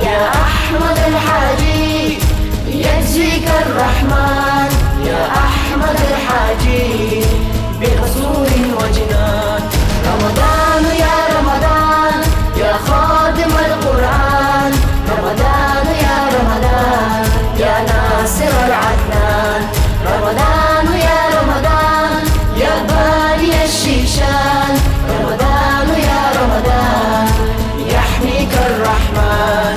يا أحمد الحاجي يجزيك الرحمن، يا أحمد الحاجي بقصور وجنان. رمضان يا رمضان يا خادم القرآن، رمضان يا رمضان يا ناصر العدنان، رمضان يا رمضان يا باني الشيشان، رمضان يا رمضان يحميك الرحمن.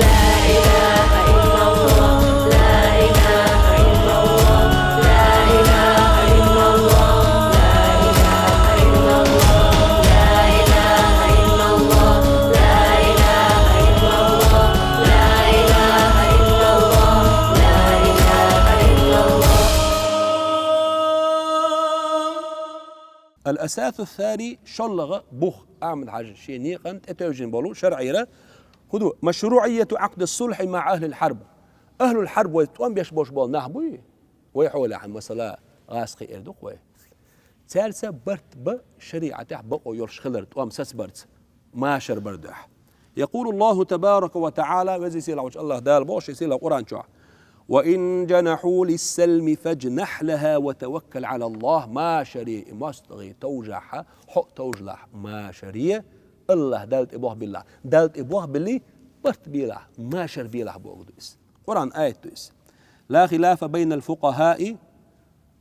لا إله إلا الله، لا إله إلا الله، لا إله إلا الله، لا إله إلا الله، لا إله إلا الله، لا إله إلا الله، لا إله إلا الله، لا إله إلا الله. الأساس الثاني شلغ بخ أعمل حاجة شيء نيقن أتوجن بولو شرعيرة هدو مشروعية عقد الصلح مع أهل الحرب. أهل الحرب ويتوان بيشبوش بول نهبوي ويحول عن مسألة غاسقي إردوك وي ثالثة برت بشريعة بقو يرش خلر توام سس برت ماشر بردح. يقول الله تبارك وتعالى وزي سيلا وش الله دال بوش يسيلا قرآن شوع وإن جنحوا للسلم فاجنح لها وتوكل على الله. ما شريع مستغي توجعها حق توجلح ما شريع الله دالت إبوه بالله دالت إبوه بالله برت بيله ما شر بيله بوغدوس قرآن آية دوس. لا خلاف بين الفقهاء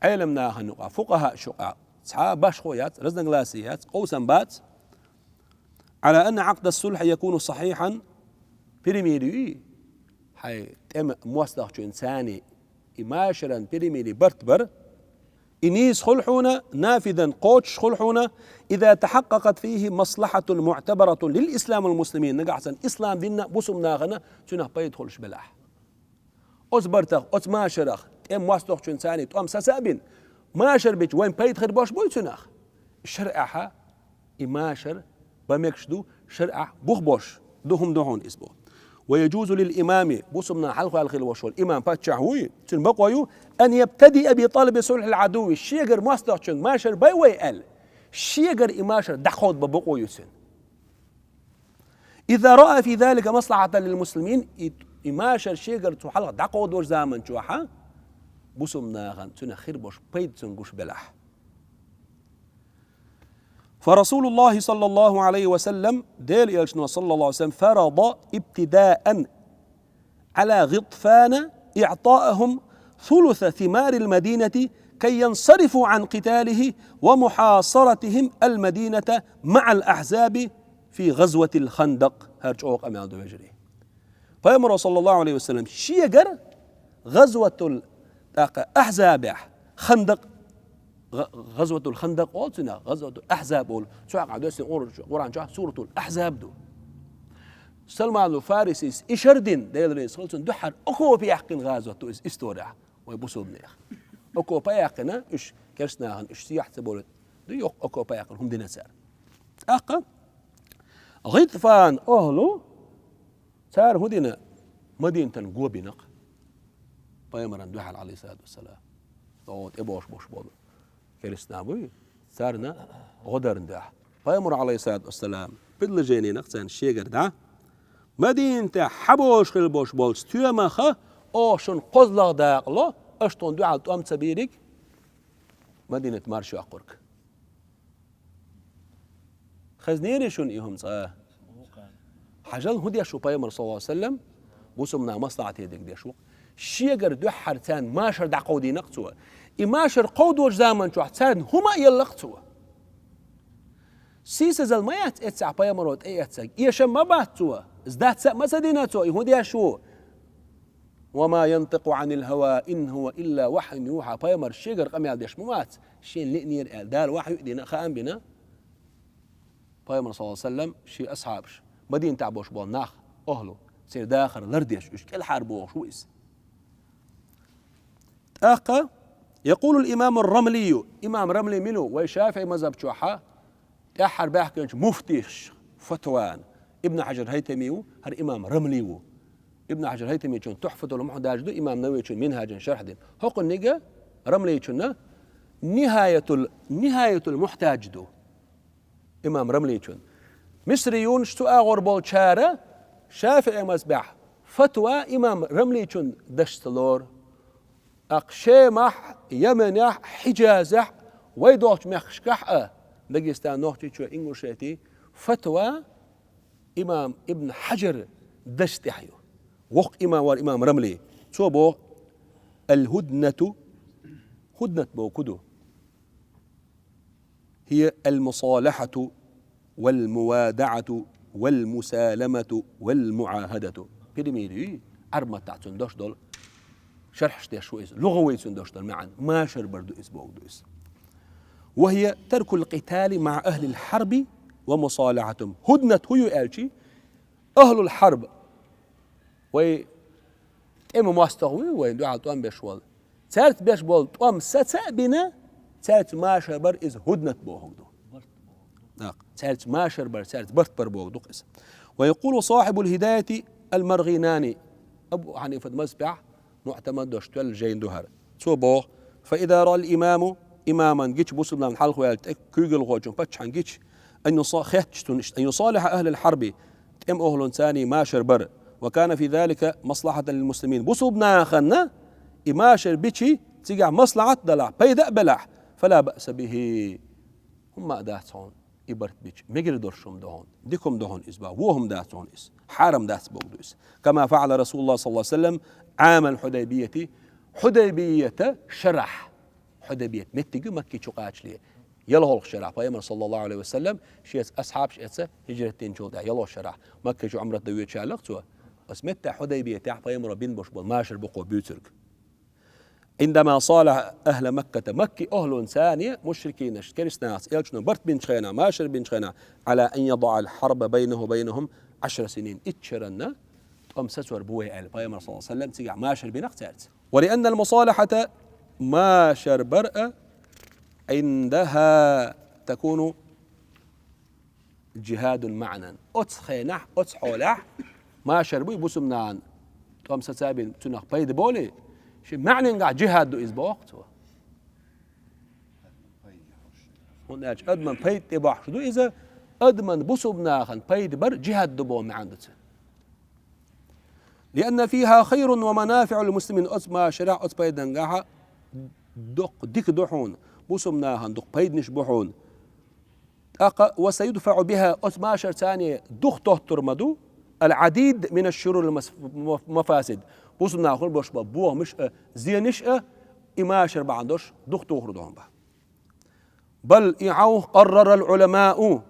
علمنا هنقع فقهاء شقع صحاب باشخويات رزن غلاسيات قوسا بات على أن عقد الصلح يكون صحيحا بريميري حي تم موثق إنساني إماشرا بريميري برتبر إنيس خلحونا نافذا قوتش خلحونا إذا تحققت فيه مصلحة معتبرة للإسلام والمسلمين. نقع سن إسلام ديننا بسم ناغنا تنه بيدخلش بلاح أصبرتخ أص ماشرخ تم موثق إنساني تقام سسابين ماشر بيج وين بيدخل باش بوي تناخ الشرعها إماشر بمكشدو شرع بوخبوش دوهم دهون إسبو. ويجوز للإمام بصمنا حلقة الخيل وشول الإمام باتشاهوي تنبقوا أن يبتدئ بطلب صلح العدو الشيغر ماسترشن ماشر بايوي ال الشيغر إماشر دخود ببقوا يسن إذا رأى في ذلك مصلحة للمسلمين إماشر شيغر تحلق دخود وش زامن شوحا بصمنا غن تنخير بوش بيد تنقوش بلاح. فرسول الله صلى الله عليه وسلم ديل يلشنو صلى الله عليه وسلم فرض ابتداء على غطفان إعطاءهم ثلث ثمار المدينة كي ينصرفوا عن قتاله ومحاصرتهم المدينة مع الأحزاب في غزوة الخندق. هرجعوق أمي عندو يجري فيمر صلى الله عليه وسلم شيقر غزوة الأحزاب خندق غزوة الخندق قلتنا غزوة الأحزاب أول شو عقدوا قرآن جاء سورة الأحزاب دو سلمان الفارسي إشردين ديل رئيس قلتن دحر أكو بيحقن غزوة استورع ويبوسوا بنيخ أكو بيحقنا إيش كرسناهن إيش سياح تبولت دو يوق أكو بيحقن هم دينا سار أقا غطفان أهلو سار هدينا مدينة قوبينق بيمرن دحر عليه الصلاة والسلام طوت إبوش بوش بولو كريستنابوي سارنا غدر ندح فيمر عليه الصلاة والسلام بدل جيني نقصان شيغر دا مدينة حبوش خلبوش بولس تيومخا أوشن قزلغ داقلو أشتون دو عالتو أم تبيريك مدينة مارشو أقورك خزنيري شون إيهم صاه حجل هدي شو بيمر صلى الله عليه وسلم بوسمنا مصلحة يدك دي شوق شيغر دو حرتان ماشر دعقودي نقصوه إماشر قود وش زامن شو حتسارن هما يلقتوا سيس زلميات اتسع بيمروت اي اتسع يشم ما باتوا ازداد سا مسديناتوا يهوديا شو وما ينطق عن الهوى إن هو إلا وحي يوحى بيمر شيغر قميال ديش ممات شين لئنير دال وحي يدينا خام بنا بيمر صلى الله عليه وسلم شي أصحابش مدين تعبوش بول ناخ أهلو سير داخل لرديش ايش كل حاربو شو اس أقا يقول الإمام الرملي إمام رملي منو وشافعي مذهب شوحة تحر بحكي مفتيش فتوان ابن حجر هيتميو هر إمام رمليو ابن حجر هيتمي شون تحفة المحتاج دو إمام نووي شون منهاج شرح دين حق النجا رملي شون نهاية المحتاج دو إمام رملي شون مصريون شتو أغور بول شارة شافعي مسبح فتوى إمام رملي چون دشتلور أقشيمح يمنح حجازح ويدوش مخشكح دقيستان نوحتي شو إنغوشيتي فتوى إمام ابن حجر دشتحيو وق إمام والإمام رملي شو بو الهدنة هدنة بو كدو هي المصالحة والموادعة والمسالمة والمعاهدة بيرميري أرمى تاعتون دوش دول شرح شتي شو إس لغوي دوش دول معا ما شر بردو إس بوغدو إس وهي ترك القتال مع أهل الحرب ومصالحتهم هدنة هو ألشي أهل الحرب وي إما ماستغوي وين دو عطوان بيشوال تارت بيشوال توام ستأبنا تارت ما شبر إز هدنة بوغدو تارت ما شبر تارت برت بر بوغدو قس ويقول صاحب الهداية المرغيناني أبو حنيفة مسبع معتمد دوشتول جين دوهر صوبوغ فإذا رأى الإمام إماما جيتش بوصلنا من حلق ويالتك كيغل غوجن باتش عن جيتش أن يصالح أهل الحرب تم أهل ثاني ماشر بر وكان في ذلك مصلحة للمسلمين بصوبنا خنا إماشر بيتشي تيجع مصلحة دلع بيدأ بلح فلا بأس به هم داتون إبرت بيتش مجر درشم دهون ديكم دهون إسبا وهم داتون إس حرم دات بوغدو إس كما فعل رسول الله صلى الله عليه وسلم عام الحديبية حديبية شرح حديبية متجي مكي شقاش ليه يلا هو الشرع فيامر صلى الله عليه وسلم شيء أصحاب شيء هجرتين جودة يلا الشرع مكة جو عمرة دوية شالقتوا بس متى حديبية تاع فيامر بين بشبل ماشر بقوا بيوترك عندما صالح أهل مكة مكي أهل ثانية مشركين كريستناس يلجنوا برت بن شينا ماشر بن شينا على أن يضع الحرب بينه وبينهم 10 سنين اتشرنا تقوم ستور بوي آل فيامر صلى الله عليه وسلم تيجع ماشر بنقتات ولأن المصالحة ماشر برأ عندها تكون جهاد معنى أتخينح أتحولح ما شربوا يبوسمنان تقوم ستابين تنخ بيد بولي شي معنى نقع جهاد دو إزبوقت هناك أدمن بيد تباح شدو إذا أدمن بوسمناخن بيد بر جهاد دو بو معندت لأن فيها خير ومنافع للمسلمين أتما شرع أتبيد نقعها ديك دوحون بوسمناهن دق بيد نشبحون وسيدفع بها 12 ثانية دخته ترمدو العديد من الشرور المفاسد بوسمناهن بوشبا بوه مش زي نشأ إماشر بعندوش دخته وخردوهم به بل إعوه قرر العلماء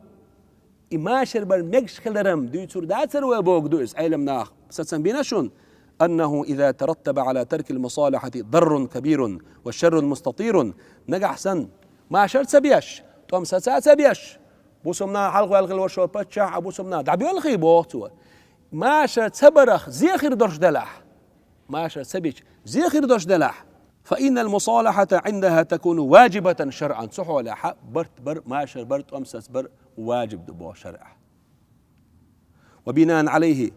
إماشر بل ميكش خلرم ديتور داتر وبوغ دوئس عيلم ناخ ستسن بيناشون أنه إذا ترتب على ترك المصالحة ضر كبير والشر مستطير نجح سن ما شرط سبيش توم ساعات سبيش بوسمنا حلق والغل وشو بتشع بوسمنا دعبي والخي بوقتوا ما شرط سبرخ زيخر درش دلح ما شرط سبيش زيخر درش دلح فإن المصالحة عندها تكون واجبة شرعا صح ولا حق برت بر ما شر برت أمسس بر واجب دبو شرع وبناء عليه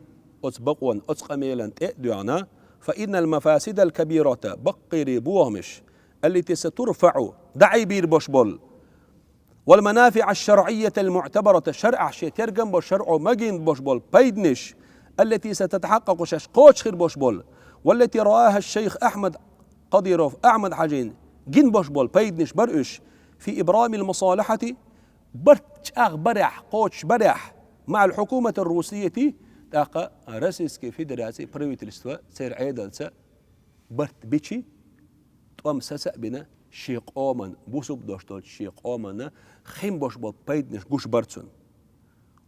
أتبقون أتقميلا تأدعنا فإن المفاسد الكبيرة بقري بوهمش التي سترفع دعي بير بشبل والمنافع الشرعية المعتبرة شرع شيء ترجم بشرع مجين بشبل بيدنش التي ستتحقق ششقوش خير بشبل والتي رآها الشيخ أحمد قديروف أحمد حجين جين بشبل بيدنش برئش في إبرام المصالحة برتش برح قوش برح مع الحكومة الروسية تاقا راسيسكي فيدراسي بريوتلستوا سير عيدلسا برت بيتشي توام سسا بنا شيق اومن بوسوب دوشتول شيق اومن خيم بوش بول بيدنش قوش برتسون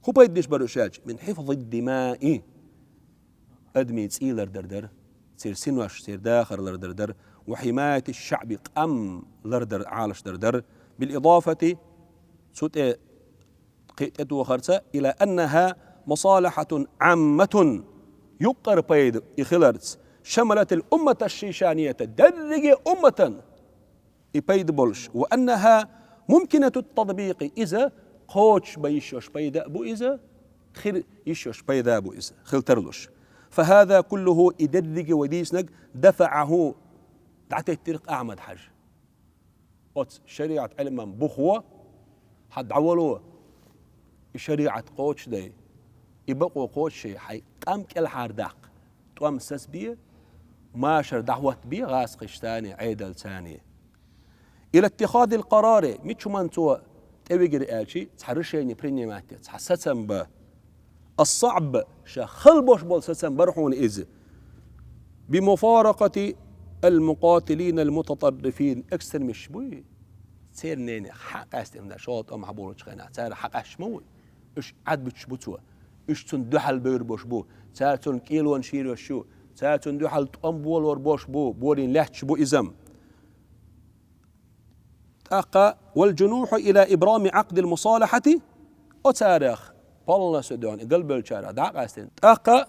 هو بيدنش برشاج من حفظ الدماء ادمي تسيلر دردر سير سنوش سير داخر لردردر وحماية الشعب قم لردر عالش دردر بالإضافة سوت قيتو خرسة إلى أنها مصالحة عامة يقر بيد إخلرتس شملت الأمة الشيشانية درجة أمة إبيد بولش وأنها ممكنة التطبيق إذا قوش بيشوش بيدا بو إذا خير يشوش بيدا بو إذا خلترلوش فهذا كله إدرج وديسنك دفعه دعت الترق أحمد حج شريعة علم بخوة حد عولوه شريعة قوش دي يبقوا قوشي حي قام كل حارداق توام سس بيه ماشر دعوة بيه غاس قشتاني عيدل ثاني إلى اتخاذ القرار ميتشو منتو تبيجر آشي تحرشيني بريني ماتي تحسسن به الصعب شخل بوش بول سسن برحون إذ بمفارقة المقاتلين المتطرفين أكثر مش بوي سير نيني حق استمنا شوط أم حبولو تشخينا سير حق أشموي إيش عاد بتشبتوا إيش تندحل بير بوش بو سير تن كيلو نشير وشو سير تندحل تقم بول وربوش بو بولين لحتش بو إزم تاقا والجنوح إلى إبرام عقد المصالحة وتاريخ بالله سدون قلب الشارع داق استن تاقا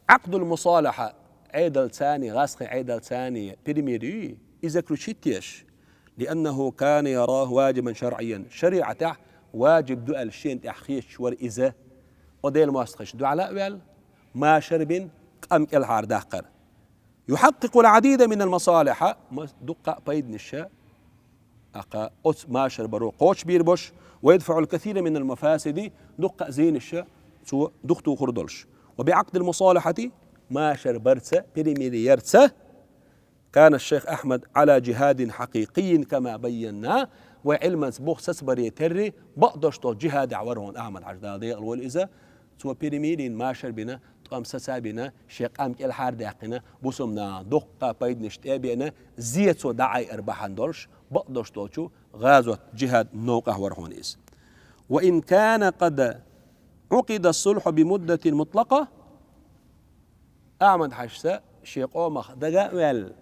عقد المصالحة عيدل ثاني غاسقي عيدل ثاني بريميري إذا كروشيتيش لأنه كان يراه واجبا شرعيا شريعته واجب دؤل شين تحخيش ور إذا وديل ماسخش دعلاء ويل ما شرب قم الحار داقر يحقق العديد من المصالح دقة بيد نشاء أقا أوت ما شربرو قوش بيربوش ويدفع الكثير من المفاسد دقة زين الشاء سو دقتو خردلش وبعقد المصالحة ما شربرتسا بريميريرتسا كان الشيخ أحمد على جهاد حقيقي كما بينا وعلما بوخ سسبري تري بقدرش طول جهاد عورهون أحمد عجدادي والإذا سوى بريميرين ما شربنا تقام سسابنا شيخ أم الحار داقنا بوسمنا دقة بيد نشتابنا زيت سو دعي أرباحان دولش بقدرش طول غازوة جهاد نوقه ورهون إز وإن كان قد عقد الصلح بمدة مطلقة أحمد حشسا شيخ أومخ دقا ويل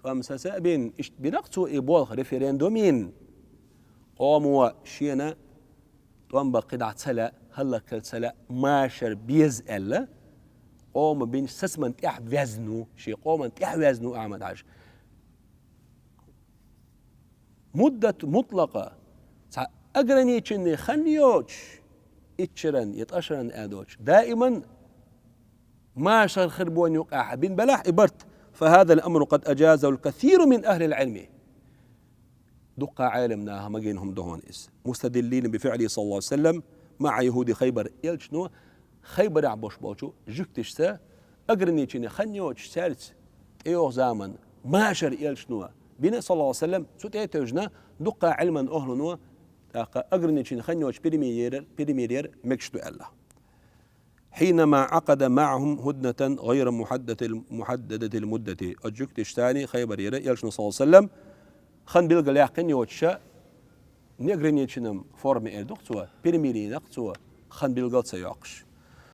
ومساسا بين بنقصو إبوغ ريفيرندومين قوموا شينا توم بقدعة سلا هلا كل سلا ماشر بيز ألا قوم بين سسمن تح وزنو شي قوم تح وزنو أحمد عاش مدة مطلقة أجرني تشني خنيوش إتشرن يتأشرن أدوش دائما ماشر خربون يقع بين بلاح إبرت فهذا الأمر قد أجازه الكثير من أهل العلم دقة عالمنا مجينهم دهون إس مستدلين بفعله صلى الله عليه وسلم مع يهود خيبر يلشنو خيبر عبوش بوشو جكتش سا أقرني تشيني خنيوش سالت إيوه زامن ماشر يلشنو بنا صلى الله عليه وسلم سوت توجنا دقة علما أهلنو أقرني تشيني خنيوش بريميرير مكشتو الله حينما عقد معهم هدنة غير محددة المدة أجكتش ثاني خيبر يلشنو صلى الله عليه وسلم خن بيلقى لاقين يوتشا نقرن يتشنم فورم إيدوكتوا بريميري نقتوا خن بيلقى سياقش